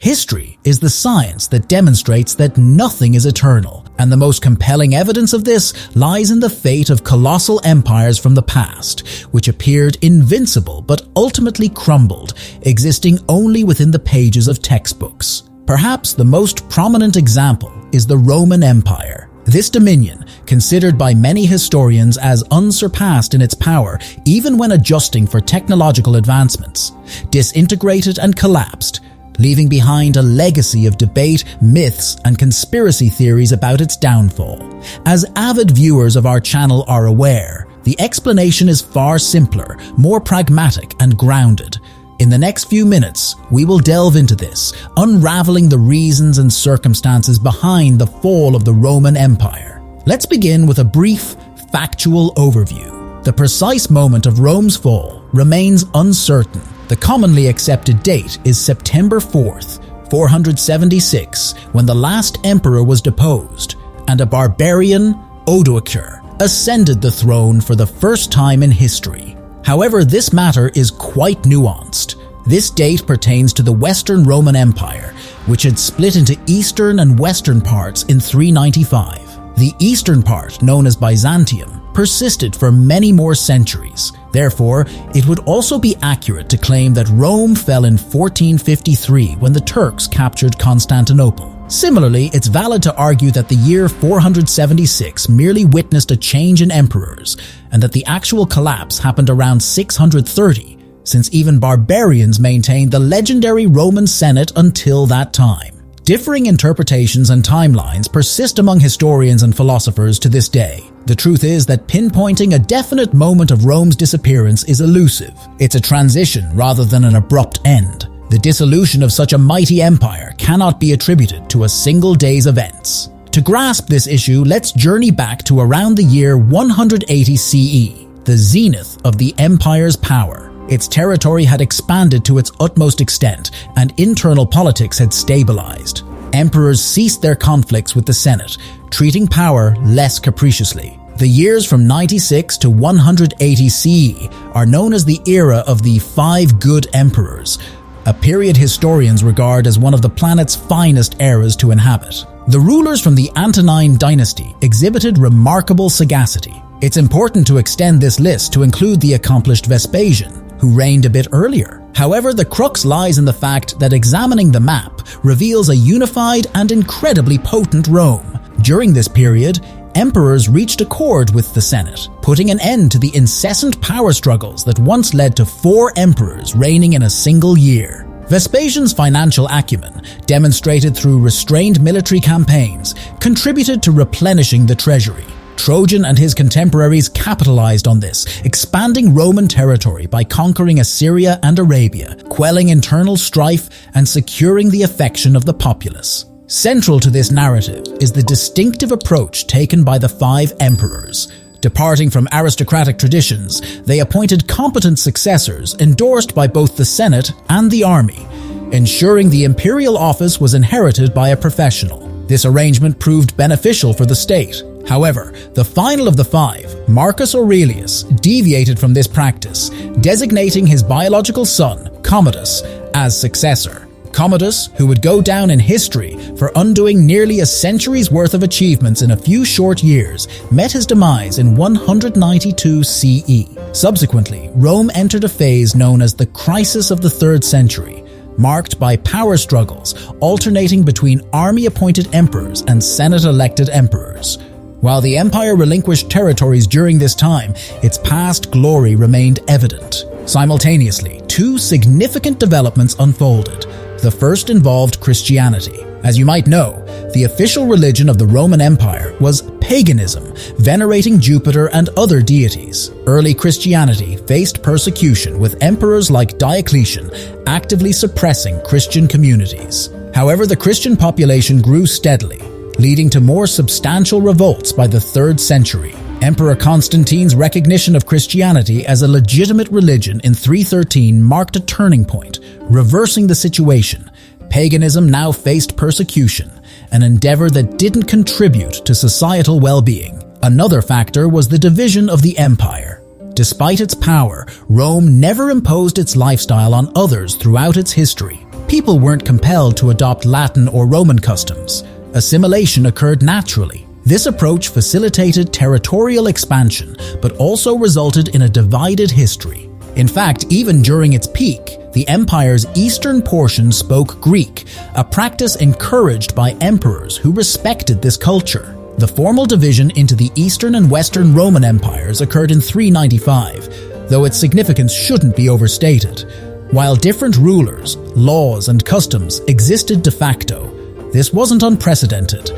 History is the science that demonstrates that nothing is eternal, and the most compelling evidence of this lies in the fate of colossal empires from the past, which appeared invincible but ultimately crumbled, existing only within the pages of textbooks. Perhaps the most prominent example is the Roman Empire. This dominion, considered by many historians as unsurpassed in its power even when adjusting for technological advancements, disintegrated and collapsed, leaving behind a legacy of debate, myths, and conspiracy theories about its downfall. As avid viewers of our channel are aware, the explanation is far simpler, more pragmatic, and grounded. In the next few minutes, we will delve into this, unraveling the reasons and circumstances behind the fall of the Roman Empire. Let's begin with a brief, factual overview. The precise moment of Rome's fall remains uncertain. The commonly accepted date is September 4th, 476, when the last emperor was deposed, and a barbarian, Odoacer, ascended the throne for the first time in history. However, this matter is quite nuanced. This date pertains to the Western Roman Empire, which had split into eastern and western parts in 395. The eastern part, known as Byzantium, persisted for many more centuries. Therefore, it would also be accurate to claim that Rome fell in 1453 when the Turks captured Constantinople. Similarly, it's valid to argue that the year 476 merely witnessed a change in emperors, and that the actual collapse happened around 630, since even barbarians maintained the legendary Roman Senate until that time. Differing interpretations and timelines persist among historians and philosophers to this day. The truth is that pinpointing a definite moment of Rome's disappearance is elusive. It's a transition rather than an abrupt end. The dissolution of such a mighty empire cannot be attributed to a single day's events. To grasp this issue, let's journey back to around the year 180 CE, the zenith of the empire's power. Its territory had expanded to its utmost extent, and internal politics had stabilized. Emperors ceased their conflicts with the Senate, treating power less capriciously. The years from 96 to 180 CE are known as the era of the Five Good Emperors, a period historians regard as one of the planet's finest eras to inhabit. The rulers from the Antonine dynasty exhibited remarkable sagacity. It's important to extend this list to include the accomplished Vespasian, who reigned a bit earlier. However, the crux lies in the fact that examining the map reveals a unified and incredibly potent Rome. During this period, emperors reached accord with the Senate, putting an end to the incessant power struggles that once led to 4 emperors reigning in a single year. Vespasian's financial acumen, demonstrated through restrained military campaigns, contributed to replenishing the treasury. Trajan and his contemporaries capitalized on this, expanding Roman territory by conquering Assyria and Arabia, quelling internal strife, and securing the affection of the populace. Central to this narrative is the distinctive approach taken by the 5 emperors. Departing from aristocratic traditions, they appointed competent successors endorsed by both the Senate and the army, ensuring the imperial office was inherited by a professional. This arrangement proved beneficial for the state. However, the final of the 5, Marcus Aurelius, deviated from this practice, designating his biological son, Commodus, as successor. Commodus, who would go down in history for undoing nearly a century's worth of achievements in a few short years, met his demise in 192 CE. Subsequently, Rome entered a phase known as the Crisis of the 3rd Century, marked by power struggles alternating between army-appointed emperors and Senate-elected emperors. While the empire relinquished territories during this time, its past glory remained evident. Simultaneously, 2 significant developments unfolded. The first involved Christianity. As you might know, the official religion of the Roman Empire was paganism, venerating Jupiter and other deities. Early Christianity faced persecution, with emperors like Diocletian actively suppressing Christian communities. However, the Christian population grew steadily, leading to more substantial revolts by the 3rd century. Emperor Constantine's recognition of Christianity as a legitimate religion in 313 marked a turning point, reversing the situation. Paganism now faced persecution, an endeavor that didn't contribute to societal well-being. Another factor was the division of the empire. Despite its power, Rome never imposed its lifestyle on others throughout its history. People weren't compelled to adopt Latin or Roman customs. Assimilation occurred naturally. This approach facilitated territorial expansion, but also resulted in a divided history. In fact, even during its peak, the empire's eastern portion spoke Greek, a practice encouraged by emperors who respected this culture. The formal division into the Eastern and Western Roman empires occurred in 395, though its significance shouldn't be overstated. While different rulers, laws, and customs existed de facto, this wasn't unprecedented.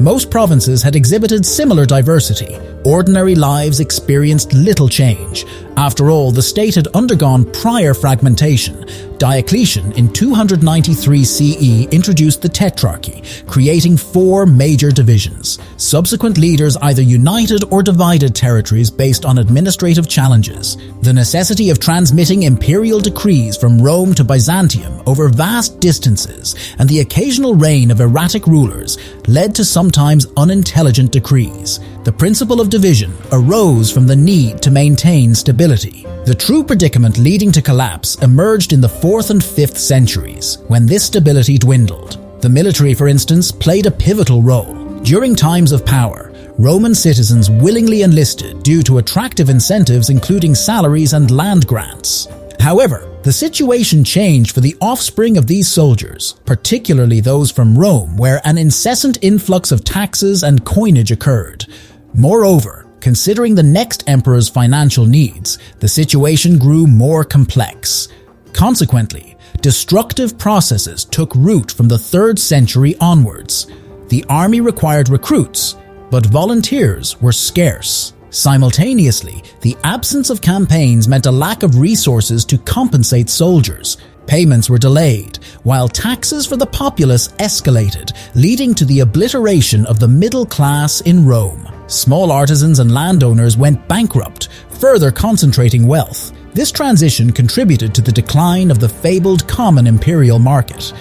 Most provinces had exhibited similar diversity. Ordinary lives experienced little change. After all, the state had undergone prior fragmentation. Diocletian in 293 CE introduced the Tetrarchy, creating 4 major divisions. Subsequent leaders either united or divided territories based on administrative challenges. The necessity of transmitting imperial decrees from Rome to Byzantium over vast distances and the occasional reign of erratic rulers led to sometimes unintelligent decrees. The principle of division arose from the need to maintain stability. The true predicament leading to collapse emerged in the 4th and 5th centuries, when this stability dwindled. The military, for instance, played a pivotal role. During times of power, Roman citizens willingly enlisted due to attractive incentives including salaries and land grants. However, the situation changed for the offspring of these soldiers, particularly those from Rome, where an incessant influx of taxes and coinage occurred. Moreover, considering the next emperor's financial needs, the situation grew more complex. Consequently, destructive processes took root from the 3rd century onwards. The army required recruits, but volunteers were scarce. Simultaneously, the absence of campaigns meant a lack of resources to compensate soldiers. Payments were delayed, while taxes for the populace escalated, leading to the obliteration of the middle class in Rome. Small artisans and landowners went bankrupt, further concentrating wealth. This transition contributed to the decline of the fabled common imperial market.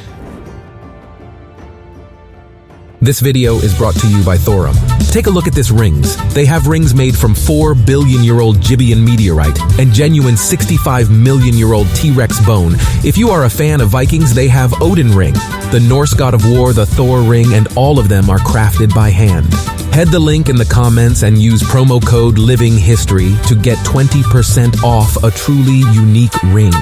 This video is brought to you by Thorum. Take a look at these rings. They have rings made from 4 billion-year-old Gibeon meteorite and genuine 65 million-year-old T-Rex bone. If you are a fan of Vikings, they have Odin ring, the Norse god of war, the Thor ring, and all of them are crafted by hand. Head the link in the comments and use promo code LIVINGHISTORY to get 20% off a truly unique ring.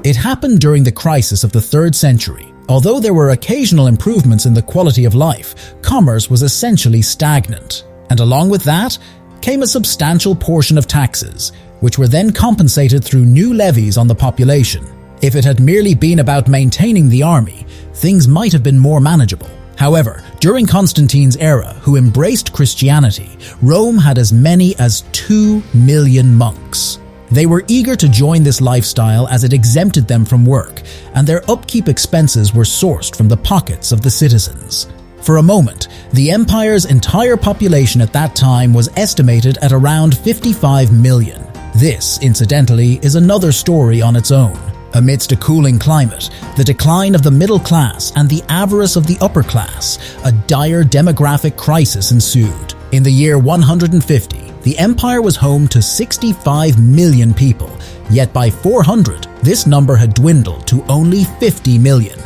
It happened during the crisis of the 3rd century. Although there were occasional improvements in the quality of life, commerce was essentially stagnant. And along with that came a substantial portion of taxes, which were then compensated through new levies on the population. If it had merely been about maintaining the army, things might have been more manageable. However, during Constantine's era, who embraced Christianity, Rome had as many as 2 million monks. They were eager to join this lifestyle as it exempted them from work, and their upkeep expenses were sourced from the pockets of the citizens. For a moment, the empire's entire population at that time was estimated at around 55 million. This, incidentally, is another story on its own. Amidst a cooling climate, the decline of the middle class and the avarice of the upper class, a dire demographic crisis ensued. In the year 150, the empire was home to 65 million people, yet by 400, this number had dwindled to only 50 million.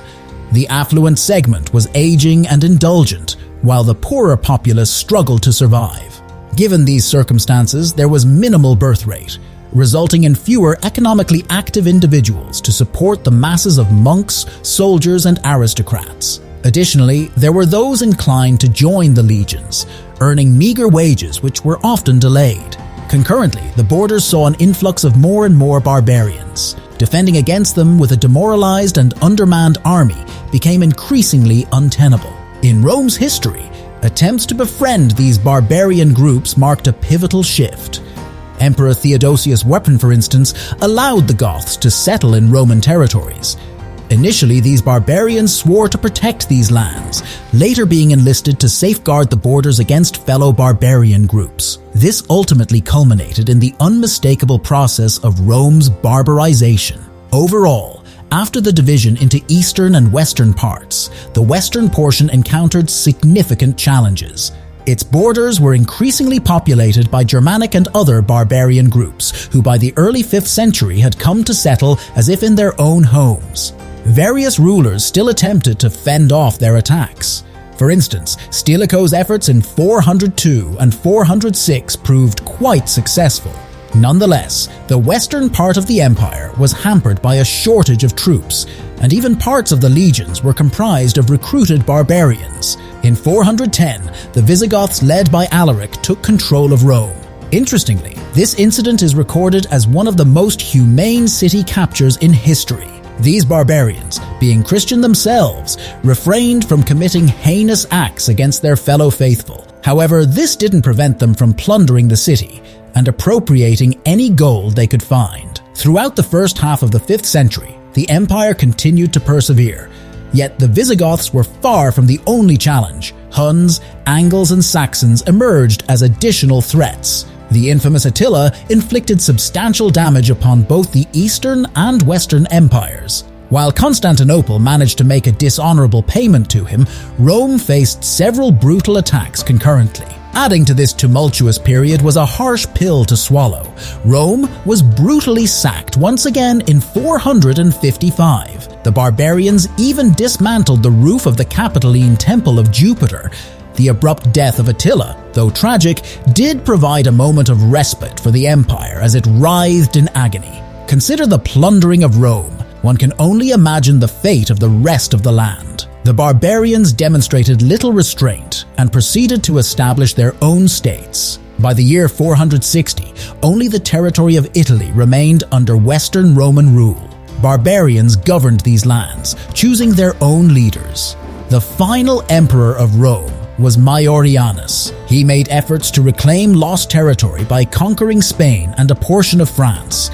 The affluent segment was aging and indulgent, while the poorer populace struggled to survive. Given these circumstances, there was minimal birth rate, resulting in fewer economically active individuals to support the masses of monks, soldiers, and aristocrats. Additionally, there were those inclined to join the legions, earning meager wages which were often delayed. Concurrently, the borders saw an influx of more and more barbarians. Defending against them with a demoralized and undermanned army became increasingly untenable. In Rome's history, attempts to befriend these barbarian groups marked a pivotal shift. Emperor Theodosius' weapon, for instance, allowed the Goths to settle in Roman territories. Initially, these barbarians swore to protect these lands, later being enlisted to safeguard the borders against fellow barbarian groups. This ultimately culminated in the unmistakable process of Rome's barbarization. Overall, after the division into eastern and western parts, the western portion encountered significant challenges. Its borders were increasingly populated by Germanic and other barbarian groups, who by the early 5th century had come to settle as if in their own homes. Various rulers still attempted to fend off their attacks. For instance, Stilicho's efforts in 402 and 406 proved quite successful. Nonetheless, the western part of the empire was hampered by a shortage of troops, and even parts of the legions were comprised of recruited barbarians. In 410, the Visigoths led by Alaric took control of Rome. Interestingly, this incident is recorded as one of the most humane city captures in history. These barbarians, being Christian themselves, refrained from committing heinous acts against their fellow faithful. However, this didn't prevent them from plundering the city and appropriating any gold they could find. Throughout the first half of the 5th century, the empire continued to persevere. Yet the Visigoths were far from the only challenge. Huns, Angles, and Saxons emerged as additional threats. The infamous Attila inflicted substantial damage upon both the Eastern and Western empires. While Constantinople managed to make a dishonorable payment to him, Rome faced several brutal attacks concurrently. Adding to this tumultuous period was a harsh pill to swallow. Rome was brutally sacked once again in 455. The barbarians even dismantled the roof of the Capitoline Temple of Jupiter. The abrupt death of Attila, though tragic, did provide a moment of respite for the empire as it writhed in agony. Consider the plundering of Rome. One can only imagine the fate of the rest of the land. The barbarians demonstrated little restraint and proceeded to establish their own states. By the year 460, only the territory of Italy remained under Western Roman rule. Barbarians governed these lands, choosing their own leaders. The final emperor of Rome was Majorinus. He made efforts to reclaim lost territory by conquering Spain and a portion of France.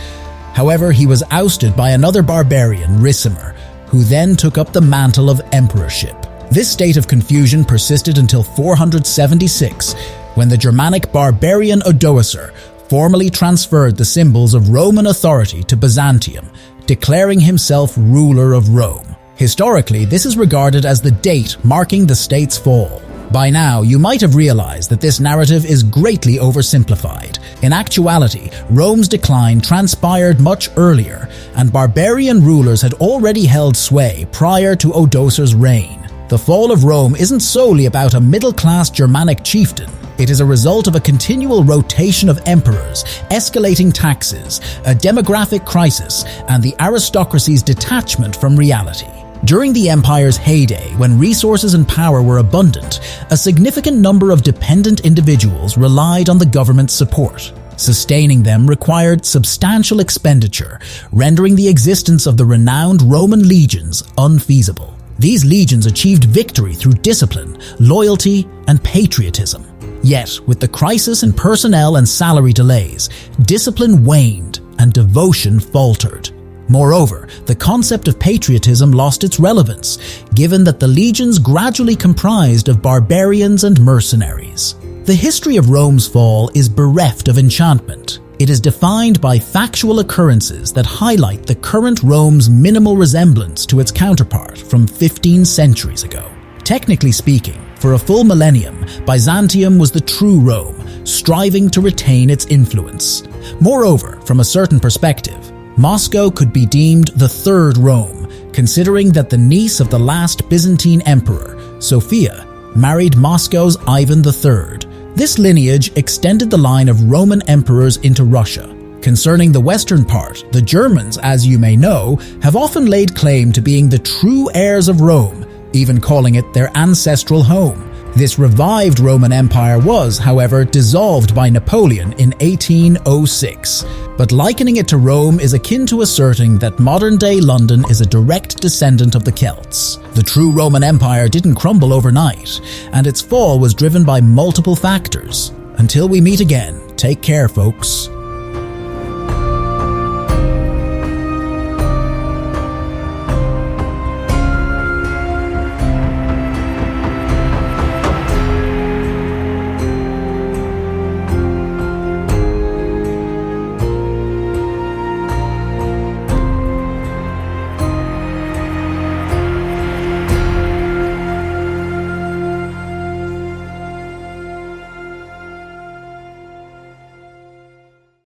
However, he was ousted by another barbarian, Ricimer, who then took up the mantle of emperorship. This state of confusion persisted until 476, when the Germanic barbarian Odoacer formally transferred the symbols of Roman authority to Byzantium, declaring himself ruler of Rome. Historically, this is regarded as the date marking the state's fall. By now, you might have realized that this narrative is greatly oversimplified. In actuality, Rome's decline transpired much earlier, and barbarian rulers had already held sway prior to Odoacer's reign. The fall of Rome isn't solely about a middle-class Germanic chieftain. It is a result of a continual rotation of emperors, escalating taxes, a demographic crisis, and the aristocracy's detachment from reality. During the empire's heyday, when resources and power were abundant, a significant number of dependent individuals relied on the government's support. Sustaining them required substantial expenditure, rendering the existence of the renowned Roman legions unfeasible. These legions achieved victory through discipline, loyalty, and patriotism. Yet, with the crisis in personnel and salary delays, discipline waned and devotion faltered. Moreover, the concept of patriotism lost its relevance, given that the legions gradually comprised of barbarians and mercenaries. The history of Rome's fall is bereft of enchantment. It is defined by factual occurrences that highlight the current Rome's minimal resemblance to its counterpart from 15 centuries ago. Technically speaking, for a full millennium, Byzantium was the true Rome, striving to retain its influence. Moreover, from a certain perspective, Moscow could be deemed the third Rome, considering that the niece of the last Byzantine emperor, Sophia, married Moscow's Ivan III. This lineage extended the line of Roman emperors into Russia. Concerning the western part, the Germans, as you may know, have often laid claim to being the true heirs of Rome, even calling it their ancestral home. This revived Roman Empire was, however, dissolved by Napoleon in 1806. But likening it to Rome is akin to asserting that modern-day London is a direct descendant of the Celts. The true Roman Empire didn't crumble overnight, and its fall was driven by multiple factors. Until we meet again, take care, folks.